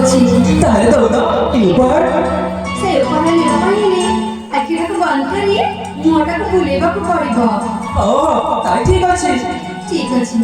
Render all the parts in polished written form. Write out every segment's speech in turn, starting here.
ଅଛି ତାହେଲେ ଦଉନ କି ଉପହାର? ସେ ଉପହାର ନେବା ପାଇଁ ହେଲେ ଆଖିଟାକୁ ବନ୍ଦ କରି ମୁହଁଟାକୁ ବୁଲେଇବାକୁ ପଡ଼ିବ। ଓହୋ ତାହେଲେ ଠିକ ଅଛି। ଠିକ ଅଛି।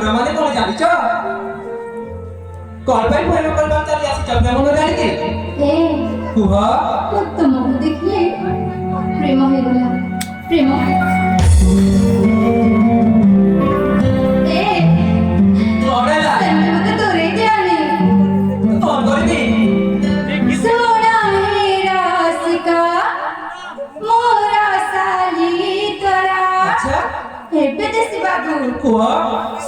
ପ୍ରେମ ମାନେ କଣ ଜାଣିଛ? କଣ ପାଇଁ ପ୍ରେମ କରିବା ଚାଲି ଆସିଛ ପ୍ରେମ ନ ଜାଣିକି? ଏ କୁହ। ତୁମକୁ ଦେଖିଲେ ପ୍ରେମ ହେଇଗଲା ପ୍ରେମ ଏ କଣ ହେଲା? ସେମିତି ମତେ ଦୂରେଇ ଦିଅନି କଣ କରିବି? सोना है रासिका मोरा साली तोरा ଆଚ୍ଛା हे विदेशी बाबू କୁହ।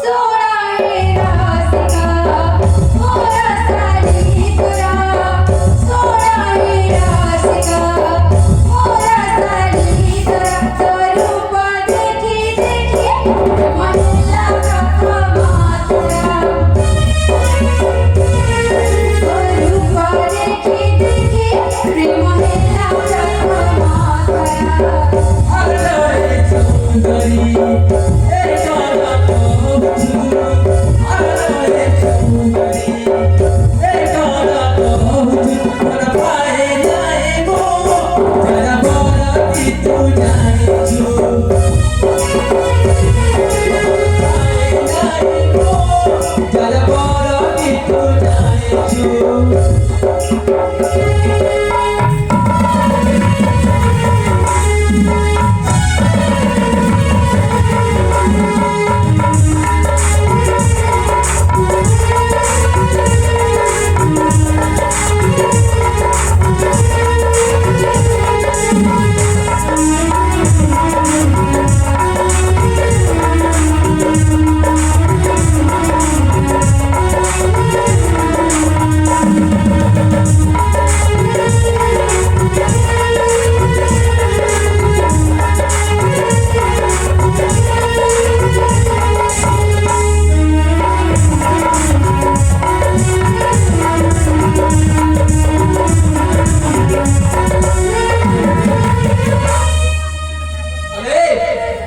सोना है रासिका मोरा साली तोरा सोना है रासिका मोरा साली तोरा तो रूप देखी देखी महिला का मातरा रूपा देखी देखी प्रेम हेला मातरा अरे सुंदरी ए गाना कहूँ। अरे सुंदरी ए गाना कहूँ। मन पाए जाए वो जरा बोला कि तू जाने जो पाए जाए वो जरा बोला कि तू जाने जो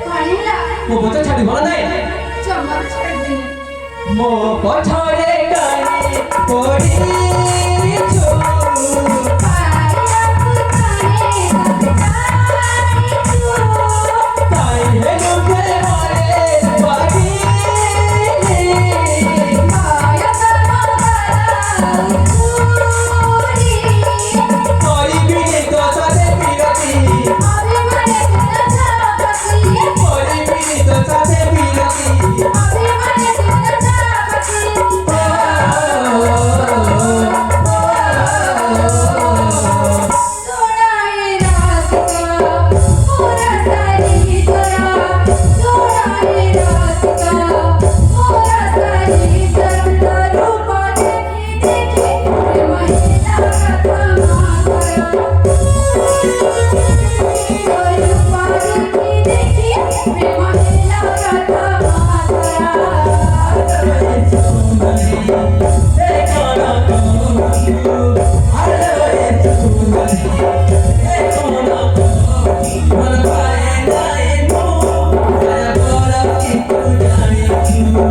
कणिला ମୋ ପଛ ଛାଡ଼ି ଭଲ ନାହିଁ। चमक छड़ देनी ମୋ ପଛରେ ଗାଈ ପଡ଼ିଛୁ। पाया पुताने କାହିଁ ହେଲୁ ପ୍ରେମରେ ବାଗିଲି। पाया पूरी କରିବିନି ତୋ ସାଥେ ବିରତି। अभी मने तेरा जापसी କରିବିନି ତୋ ସାଥେ ବିରତି। अभी मने तेरा जापसी सोना है रासिका मोरा साली तोरा सोना है रासिका मोरा साली तोरा रूप देखी देखी महिला का मातरा रूप देखी देखी महिला का मातरा सुंदरी ए गाना कहूँ। अरे सुंदरी ए गाना कहूँ। मन पाए जाए वो जरा बोला कि तू जाने जो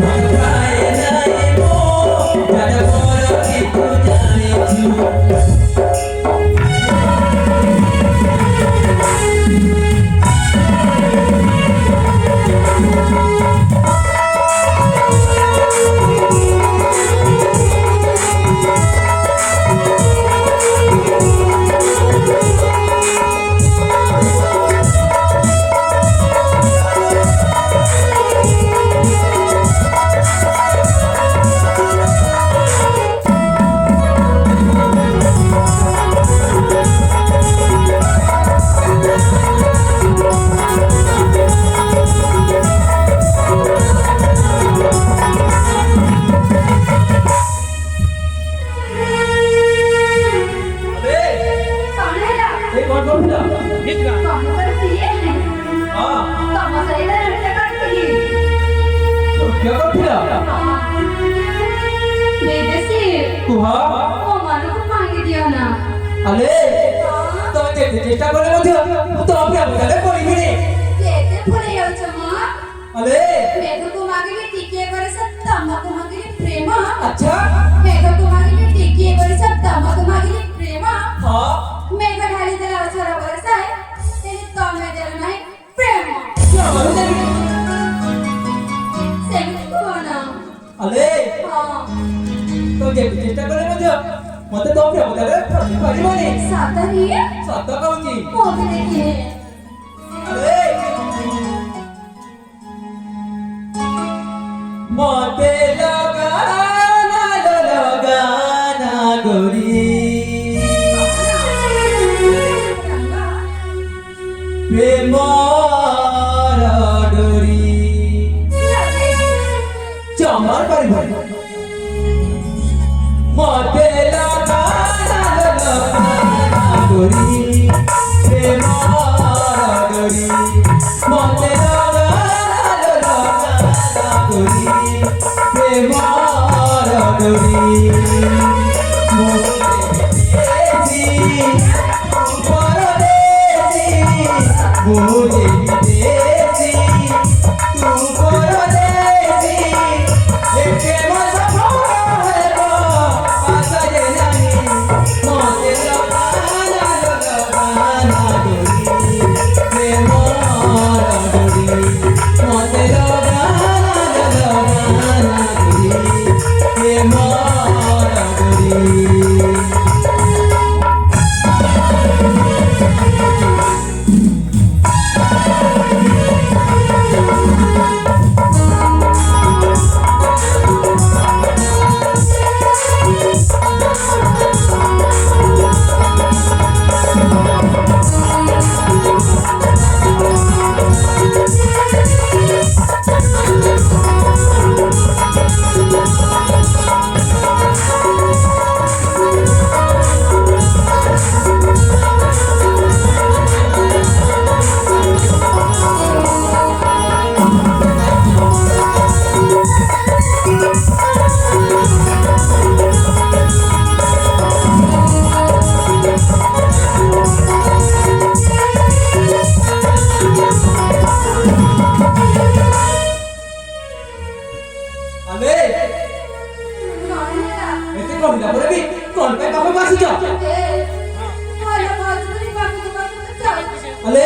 मन पाए जाए वो जरा बोला कि तू जाने जो कणिला ए कौन कौन था? कौन करती है हाँ तम सही नृत्य करती तो क्या करथिला? विदेशी कुहा ओ मनको मांगी दियो ना अरे तो चेष्टा करे ମଧ୍ୟ ମୁଁ ତ ଅପେ ଅପେକ୍ଷାରେ କରିବିନି। केते फुले जाउछ म अरे मेघको मागिले टिके गरेछ तमको मागिले प्रेम अच्छा मेघको मागिले टिके गरेछ तमको मागिले प्रेम हाँ मेघ ढाली देला छोरा बरसाए तेनी तमे देल नाही प्रेम क्या बोलते हैं? ଆଲେ ହଁ ତ ଯେତେ ଚେଷ୍ଟା କଲେ ମଧ୍ୟ ମତେ ତୋ ପ୍ରେମ ଜାଗାରେ ରଖି ପାରିବନି। ସତରେ ସତ କହୁଛି। ମୁଁ ବି ଦେଖିନି। ଆଲେ ମତେ ଲଗାନା ଗୋରି প্রেমর ডোরি চমর পারিব মতে লগানা ডোরি প্রেমর ডোরি মতে লগানা ডোরি প্রেমর ডোরি मुझे विदेशी तू परदेसी एक मजा है आशा ये नहीं मोते लगाना डोरी प्रेम डोरी मोते लगाना डोरी प्रेम डोरी अबे ऐसे कौन ना बोले भी कौन पे पापा पास जा अले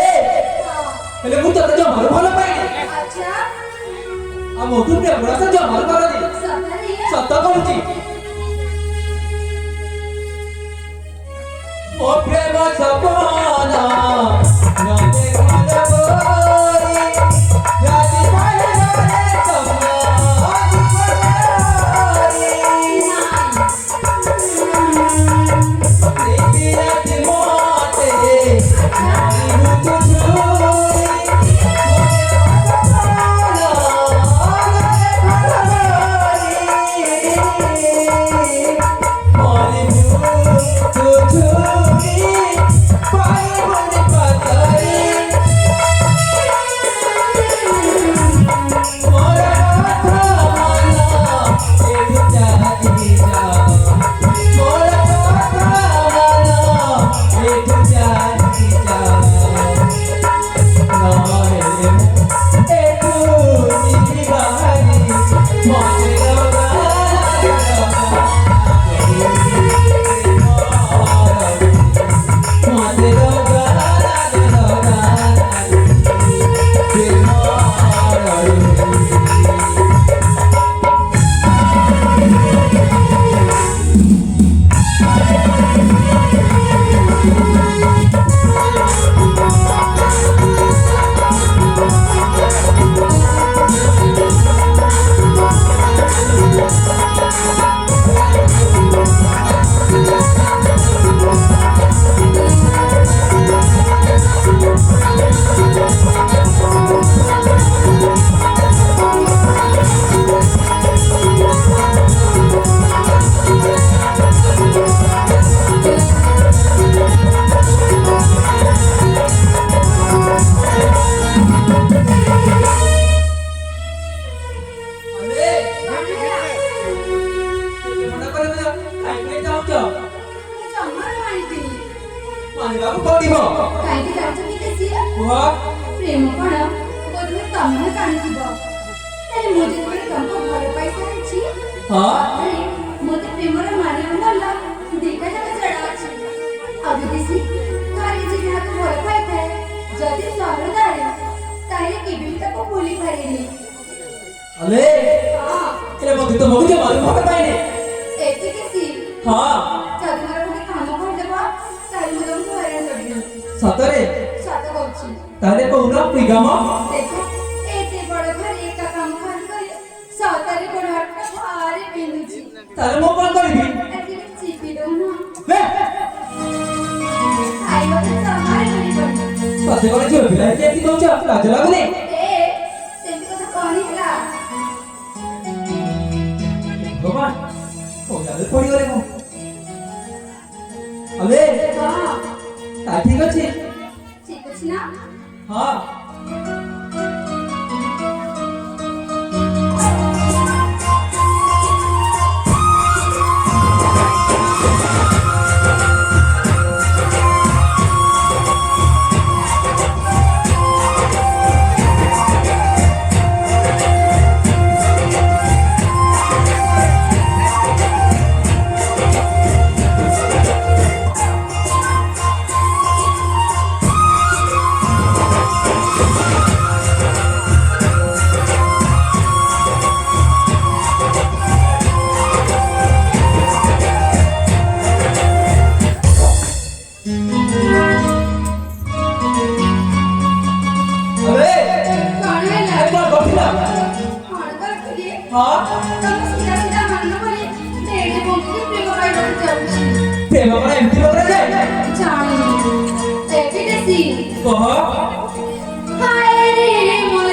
अले मुझे तो जो मारो भाला पाए अच्छा अब मोटू पे बड़ा सा जो मारो भाला दी सत्ता कौन थी ओ प्रेम सपना ना देखा गोरी राती पाले रे सपना ମାନିବାକୁ ପଡିବ କାହିଁକି ଜାଣିଛନ୍ତି କେସିଏ କୁହ ପ୍ରେମ କଣ ବୋଧହୁଏ ତମେ ଜାଣିଥିବ ହେଲେ ମୁଁ ଯେତେବେଳେ ତମକୁ ଭଲ ପାଇସାରିଛି ହଁ ମୋତେ ପ୍ରେମର ମାନେ ଭଲ ଦିଟା ଯାକ ଜଣା ଅଛି ଆଉ ଯଦି ଥରେ ଯେ ଯାହାକୁ ଭଲ ପାଇଥାଏ ଯଦି ସହୃଦୟ ତାହେଲେ କେବେ ବି ତାକୁ ଭୁଲି ପାରିନି ଆଲେ ହଁ ହେଲେ ମୋତେ ତମକୁ ଜମାରୁ ଭଲ ପାଏନି। ଏଠି କିଛି ହଁ ଯଦି ମୋର ଗୋଟେ କାମ କରିଦେବ ତାହେଲେ ମୁଁ ତମକୁ ହଇରାଣ କରିବି। ସତରେ ସତ କହୁଛି। ତାହେଲେ କହୁନ କି କାମ? ଦେଖ ଏତେ ବଡ଼ ଘରେ ଏକା କାମ କରି କରି ସତରେ ଗୋଡ଼ ହାତ ଭାରି ବିନ୍ଧୁଛି। ତାହେଲେ ମୁଁ କ'ଣ କରିବି? ଏଠି ଚିପି ଦଉନ। ବେ ଖାଇବାକୁ ଜମାରେ ମିଳିବନି। ତତେ କ'ଣ ଝିଅ ପିଲା ହେଇକି ଏମିତି କହୁଛ? ଲାଜ ଲାଗୁନି? ସେମିତି କଥା କଣ ହେଲା? ଭଗବାନ ପଇସାରେ ପଡ଼ିଗଲେ ମୁଁ। ଆଲେ ହଁ ତା ଠିକ ଅଛି। ଠିକ ଅଛି ନା? ହଁ ଆଲେ କଣ ହେଲା? ଏ କ'ଣ କରୁଥିଲ? କଣ କରୁଥିଲି? ହଁ ତମେ ସିଧା ସିଧା ମନ କରି ଡେଡେ ବଙ୍କୁକି ପ୍ରେମ କରିବାକୁ ଯାଉଛି। ପ୍ରେମ କ'ଣ ଏମିତି କରାଯାଏ? ଜାଣିନି। ଏଠି ଦେଶୀ। କହ। हाय रे मोर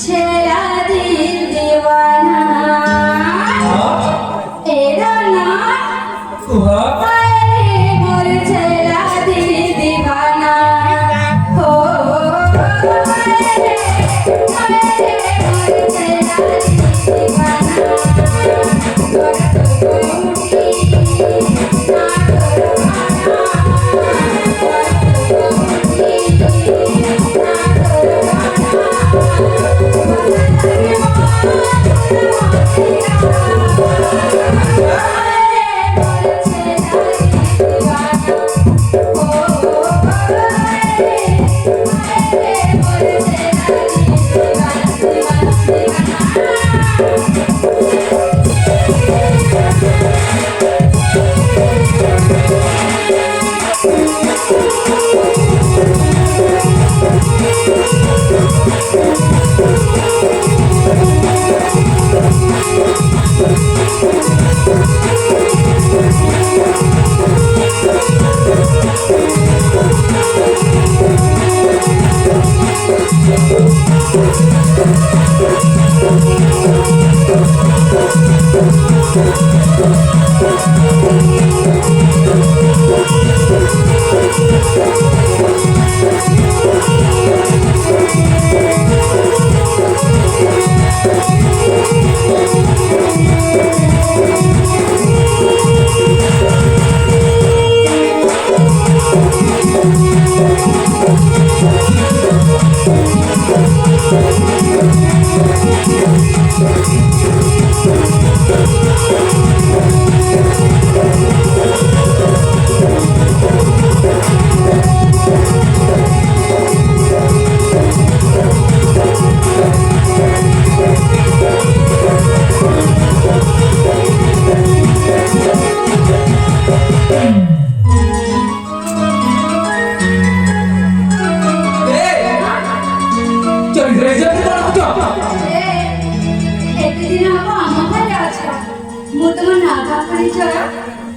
छेला दिल दीवाना ହଁ एरा ना କୁହ। हाय रे मोर छेला दिल दीवाना हो हाय रे मोर छेला दिल दीवाना तोर तो मुठी ना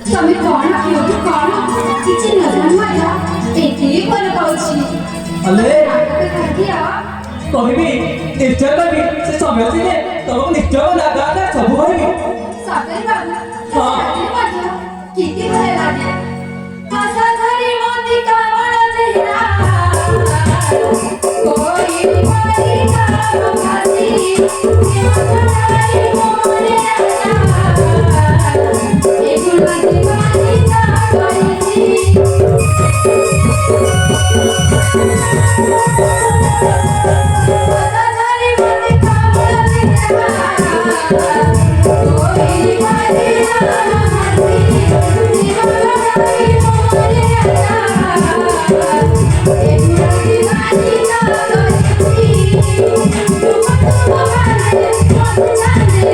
ତମେ କଣ କେଉଁଠି କଣ କିଛି ନ ଜାଣି ମଧ୍ୟ ଏଠି ଭଲ ପାଉଛି। ଆଲେ ଖାଦ୍ୟ କହିବି ନିଶ୍ଚୟ କହିବି। ସେ ସମୟ ଆସିଲେ ତମକୁ ନିଶ୍ଚୟ ଲାଗ ସବୁ କହିବି। ସତରେ ବାବୁ ମଧ୍ୟ କେତେ ଭଲ ଲାଗେ। ଆଶା ଧରି ମତେ କାମଣ ଚେହେରା କୋଇ ପାରି କାମ ଭାସି କେମତାରେ ମୋରେ ଆଶା ଏ ଗୁଣତି ମାନିକା କରିଛି। আশা ধরি মতে কামনা চেহেরা কোই পারি কাম ভাসি কেমতারে মোরে আশা এ গুণতি মানিকা কৰিছি। তোমাক ভালে মন জানে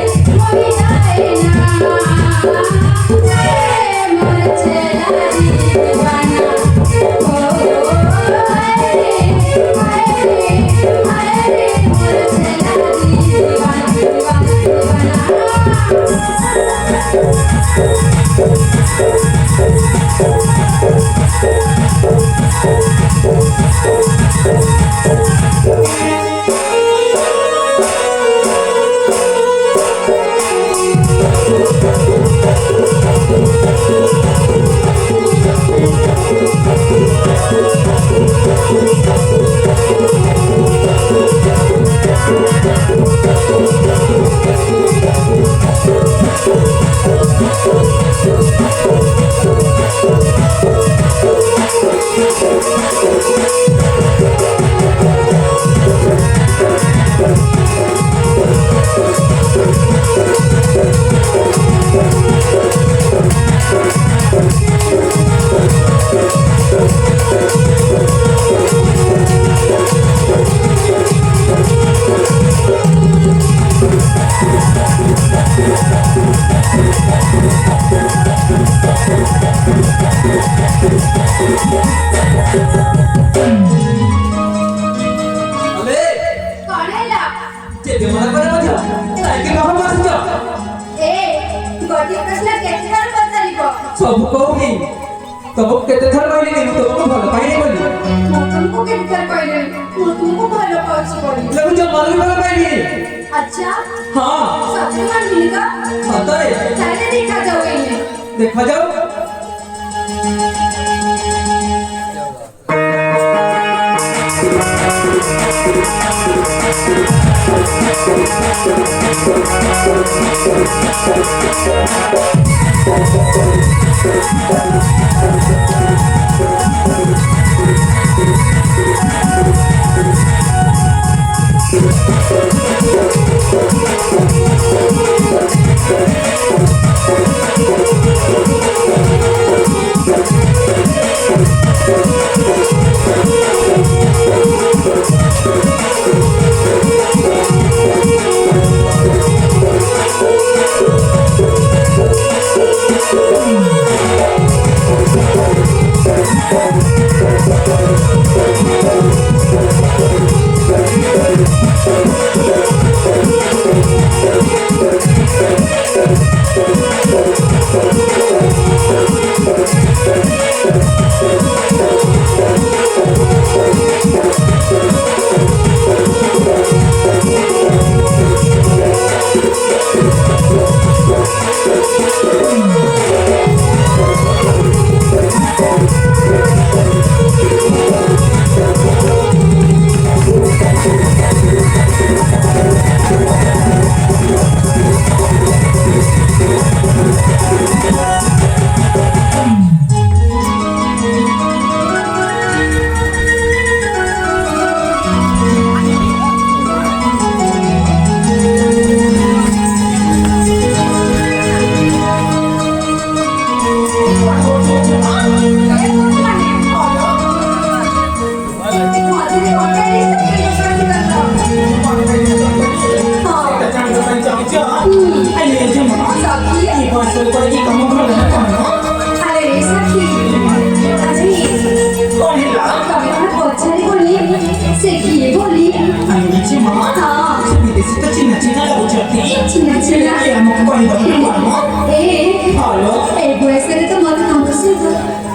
ଯେତେ ମନା କରେ ମଧ୍ୟ କାହିଁକି ବାପା ଆସୁଛ? ଏ ଗୋଟିଏ ପ୍ରଶ୍ନ କେତେ ଥର ପଚାରିବ? ସବୁ କହୁନି ତମକୁ କେତେ ଥର କହିଲିନି ମୁଁ ତମକୁ ଭଲ ପାଇନି ବୋଲି। ମୁଁ ତୁମକୁ କେତେ ଥର କହିଲିଣି ମୁଁ ତୁମକୁ ଭଲ ପାଉଛି ବୋଲି। ମୁଁ ଜମାରୁ ବି ଭଲ ପାଇନି। ଆଚ୍ଛା ହଁ ସତରେ ମାନିନି ତ? ସତରେ ତାହେଲେ ଦେଖାଯାଉ ଏଇନେ। ଦେଖାଯାଉ।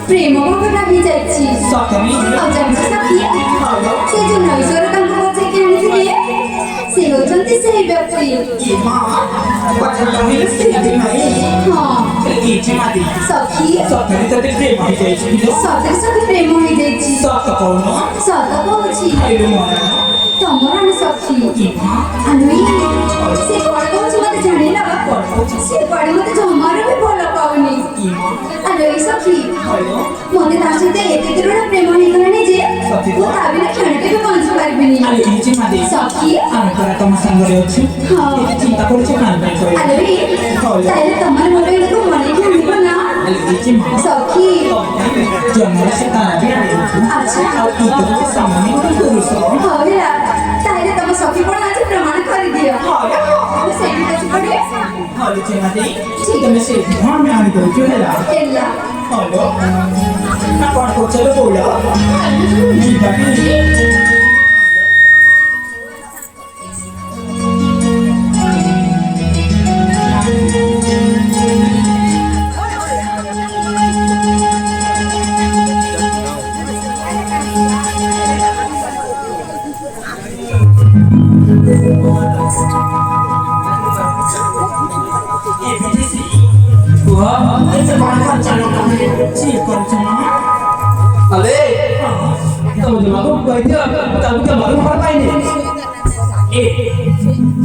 प्रेम भाव लगी जाइछि सतमी अजब सखी से जो नैसर कांग बचे के आनिथिले से होचंती से व्यक्ति ई मां पछन लहिल से नहीं हां ई चिमादी सखी सतमी तते प्रेम हो जाइछि सते सखी प्रेम हो जाइछि सत कोन सत कहछि आइलो मोरा तमरा सखी ई मां अनुई से कोन कहछि मते जानि ना से बड़ी मते जमारो भी भलो पाउनी ई मां अनुई सखी हेलो मते तासते एते दृढ प्रेम नि करने जे वो ताबिना क्षणटे भी पहुंच पारबिनी आले ई चिमादी सखी आमे तोरा तम संगरे अछि हां एते चिंता करछ कान नाही करै अरे ताले तमर मोरे को मने के आनिबो ना आले ई चिमा सखी जन्म से तारा भी आले अच्छा आ ई तो सामने को पुरुष होला ताले तम सखी पण आज प्रमाण कर दियो हां सेठी कछि पडे हाले चिमादी ठीक है से ध्यान में आनी करू हेला एला हेलो ना कोन को चलो बोला जी बाकी अरे तुम जमाको कहते हो तब क्या मालूम पड़ पाएंगे ए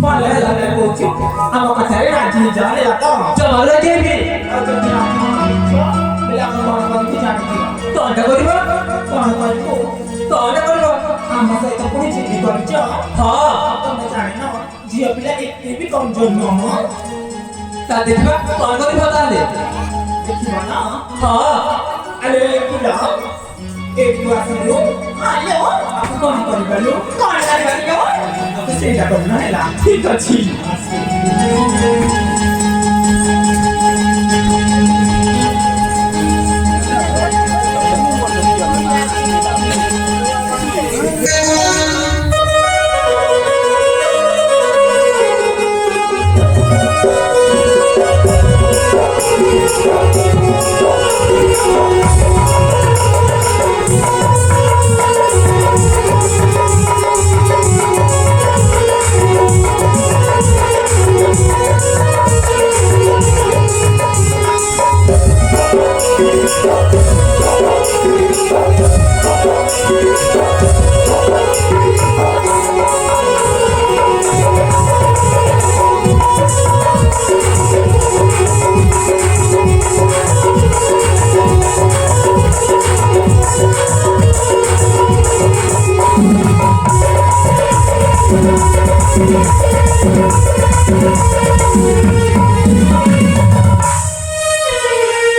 पाले लगे कुछ हम कचरे राजी जाने लगा जमाले के भी बेला हम की जाने तो अंडा करिबो तो अंडा करिबो हम से तो पुरी चीज करछ हां तुम जाने ना जी पिला एक भी कम जोर न हो ता देखबा कौन करिबो ताले देखिबा ना हां अरे पुला एक बार सुनो आयो आप कौन करिबो कौन करिबो तो सेटा करना है ला ठीक अछि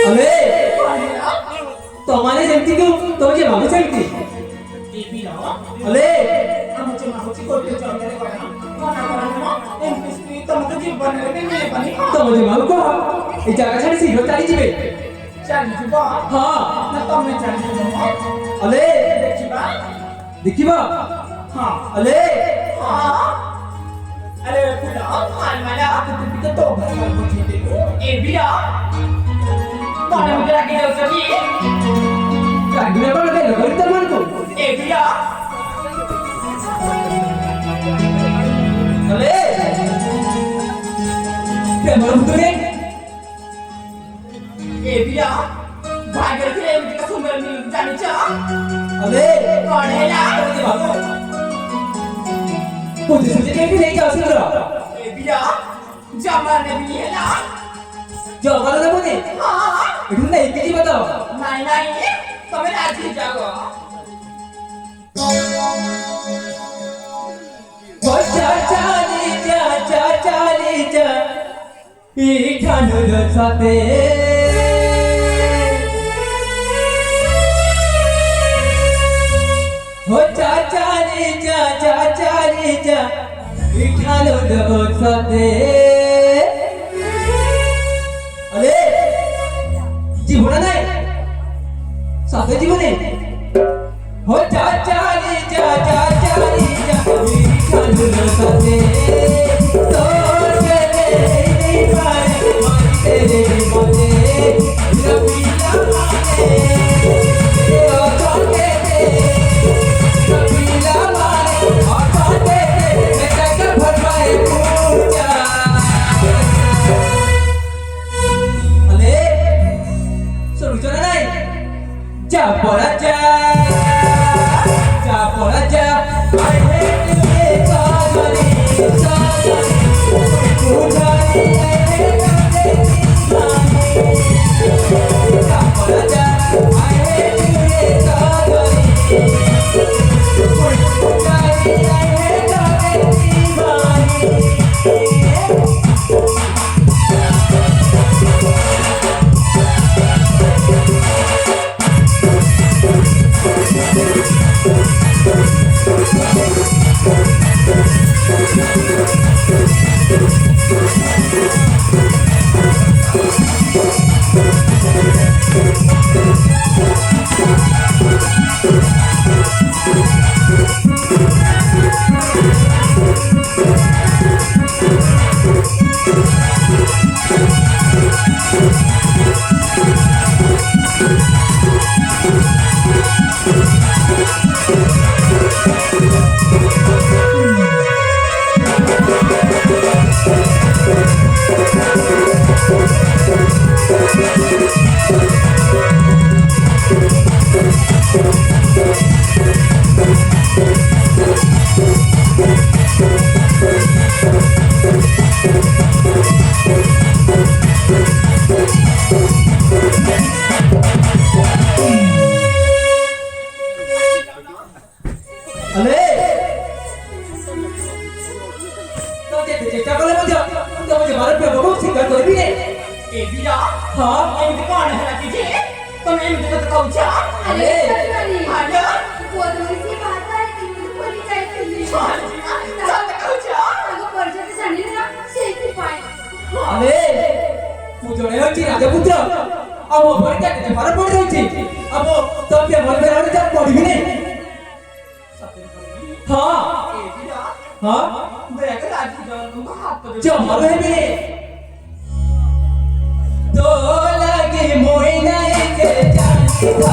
अबे तुम्हारे जमती क्यों तो मुझे मालूम चलती देवी ना अले आमचे मागची कोटे चौधरी कोणा कोणा एमपीसी तमक जीवन रे मी बनी तो मुझे मालूम को ये जगह छड़ी सी होताली जीवे चाली जुबा हाँ ना तमे चाली जुबा अले देखिबा देखिबा हां अले हां अरे पुला हाल मला तुझी तो भरला होती ए बिया कोणा मुझे लागे होती कागने पर लगे लगोरी तर मान को ए बिया अले क्या मालूम तूने ए बिया भागर के मुझे सुंदर मिल जानी चा अले कौन है ना मुझे मालूम मुझे सोचे कि भी नहीं जा सकता ए बिया जमा ने भी है ना जो हमारा ना बोले हां इधर नहीं किसी बताओ नहीं नहीं तमे राजी जागो ओ चाली जा ई ठाणो साथे हो चाली जा ई ठाणो साथे अरे जीवना नाही साथे जीवने हो चाली जा ई ठाणो साथे तो चले पाए तेरे मोने रबीला माने ओ काके रबीला माने ओ काके मैं क्या भरवाए पूजा अले सुन चला नहीं जा पड़ा जा I hate you सागरी पूजारी तो Thank you.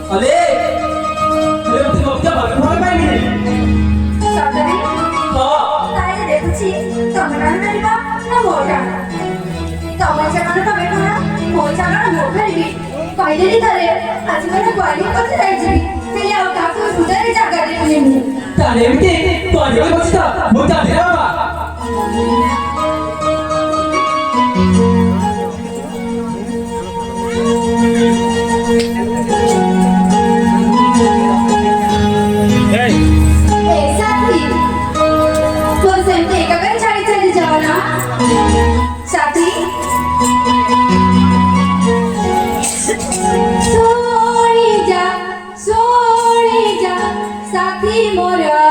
अरे मତେ ଲଜ୍ଜା ଭଲ ପାଇନି ସତରେ ହଁ ତାହେଲେ ଦେଖୁଛି ତମେ କାରଣ ଧରିବ ନା ମୋ କାରଣ ତମ ଚାରଣ ତମେ କଣ ମୋ ଚାରଣ ମୁଁ ଧରିବି କହିଦେଲି ଥରେ ଆଜି ମାନେ ଗ୍ୱାଲି କଥା ଯାଇଯିବି ହେଲେ ଆଉ କାହାକୁ ହୃଦୟରେ ଜାଗା ଦେବିନି ମୁଁ ତାହେଲେ ଏମିତି ତୁ ଆଜି ବସିଥା ମୁଁ ଚାଲି ବାବା साथी सोनी जा साथी मोरा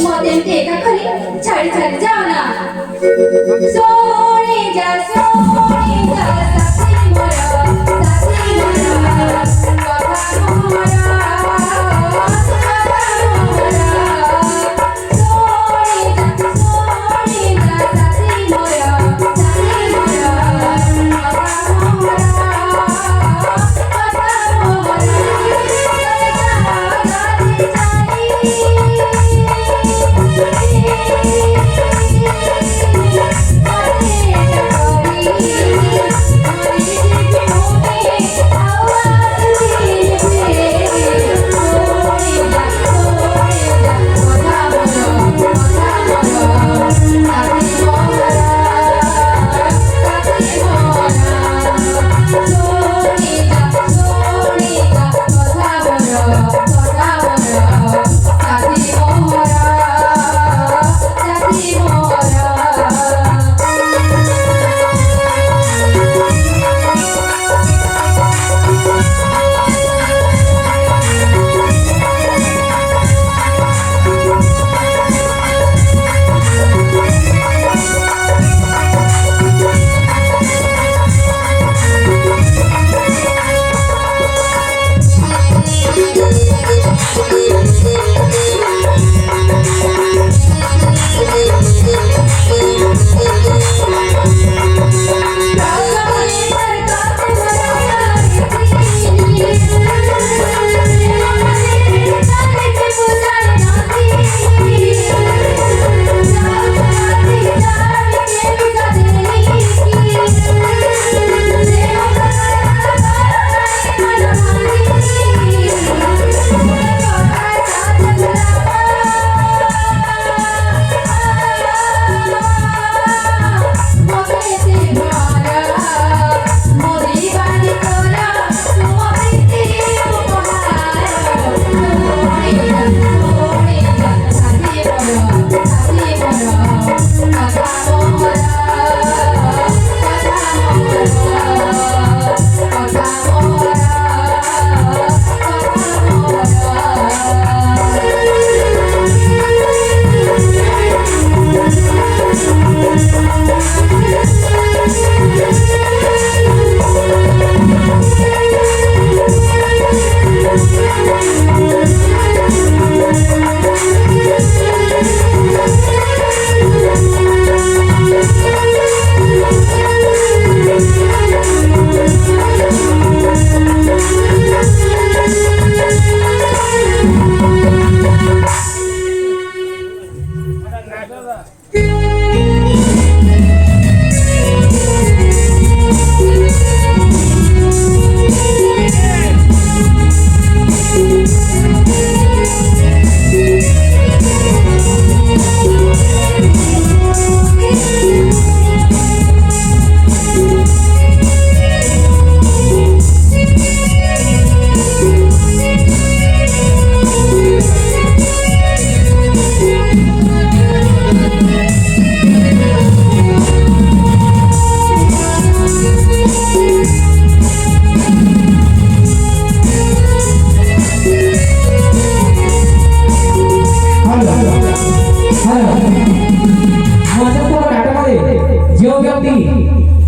मते एका खरी छाड़ी जाओ ना सोनी जा साथी मोरा कथा मोरा सोनी जा साथी मोरा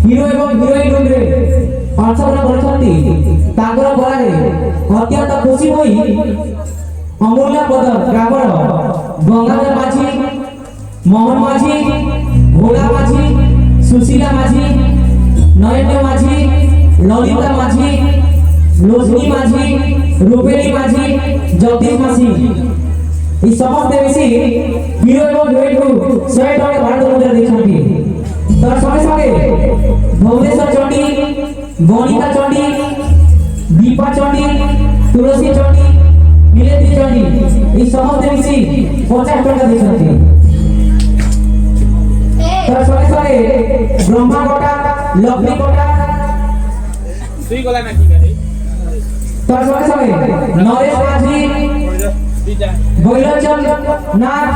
हिरो एवं हिरोइन रे अंशग्रहण करछन्ती तांगर बलारे अत्यंत खुशी होई অমূল্যা প্রধান গ্রামের গঙ্গাধর মাঝি, মোহন মাঝি, ভোলা মাঝি, সুশীলা মাঝি, নয়ন মাঝি, ললিতা মাঝি, রোজনী মাঝি, রূপেলী মাঝি, জ্যোতিষ মাঝি এই সমস্ত মিশি হিরো এবং হিরোইনକୁ 100 ଟଙ୍କା ଭାରତ ମୁଦ୍ରା ଦେଇଛନ୍ତି। তার সঙ্গে সঙ্গে ভুবনেশ্বর চণ্ডী, বনিতা চণ্ডী, দীপা চণ্ডী, তুলসী চণ্ডী, নীলেন্দ্রী চণ্ডী এই সমস্ত মিশি 50 টাকা দিয়েছেন। তার সঙ্গে সঙ্গে ব্রহ্মা কোটা, লক্ষ্মী কোটা, তুই গলা নাকি গাড়ি তার সঙ্গে সঙ্গে নরেশ মাঝি, দিদা বৈলোচন নাথ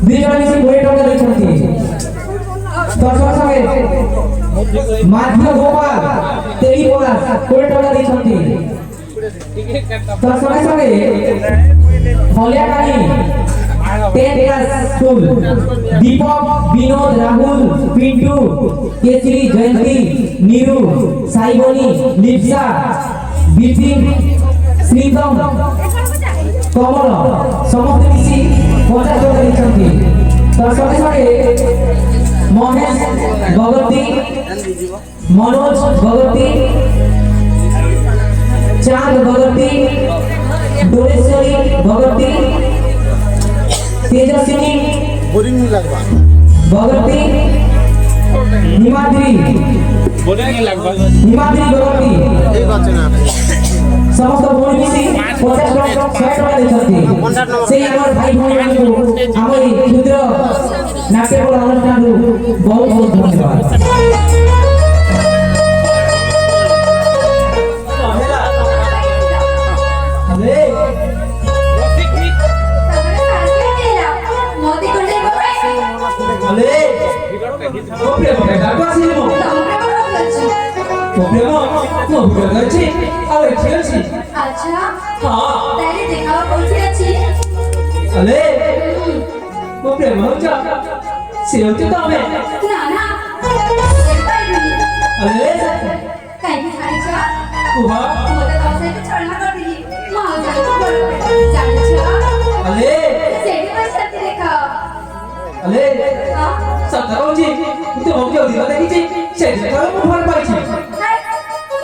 দুইজন মিশি 20 টাকা দিয়েছেন। তার সঙ্গে সঙ্গে মাধ্য গোপাল, তেলি পলাশ 20 টাকা দিয়েছেন। তার সঙ্গে সঙ্গে হলিয়াকালী 10 ক্লাস স্কুল, দীপক, বিনোদ, রাহুল, পিন্টু, কেশরী, জয়ন্তী, নীরু, সাইবনি, লিপসা, বিপিন, শ্রীতম, কমল সমস্ত মিশি 50 টাকা দিয়েছেন। তার সঙ্গে সঙ্গে মহেশ ভগতী, মনোজ ভগতী, চাঁদ ভগতী, ডোরেশ্বরী ভগতী, तेजस्विनी बोरिंग नहीं लगवा भगवती, हिमाद्री बोलेंगे लगभग हिमाद्री भगवती এই বাচ্চা না समस्त भौणी मिसी 50 टका 100 টাকা ଦେଇଛନ୍ତି। সেই আমার ভাই ভଉଣୀମାନଙ୍କୁ ଆମ এই କ୍ଷୁଦ୍ର ନାଟ୍ୟକଳ ଅନୁଷ୍ଠାନରୁ ବହୁତ ବହୁତ ଧନ୍ୟବାଦ। अरे मोदी को ले गए अरे ओ प्रेम के डाको आसिले मो तमरे बड़ अछि ओ प्रेम मो बुढ़ा गछि आवे छियछि अच्छा हां ताले देखावा कोठी अछि अरे ओ प्रेम हो जा से हो तो में ना ना अरे काई की खाई छ उहा मोदे तमसे छळना कर दिली मां जाने छ अरे सेठी पैसा देखा अरे हां सतरो जी तू हो क्यों दिला देखि से देखा मो भर पाई छी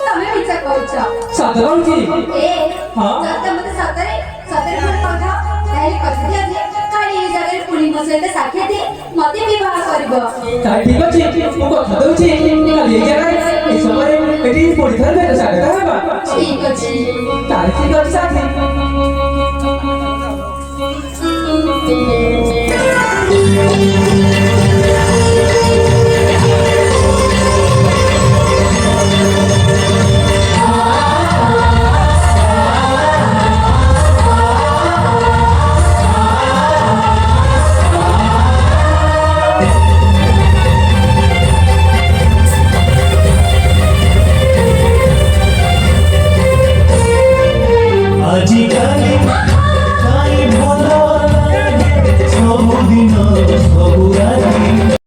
तमे विचार कहछ सतरो जी ए हां जब मते सतरे पर पठा ताले कथि दिया काली ए जगह पुली मसले साखे दे मते विवाह करबो ताई ठीक अछि मो कथा दउछि काली ए जगह ए समय एटी परीक्षा दे साडे कहबा ठीक अछि ताई ठीक अछि साथी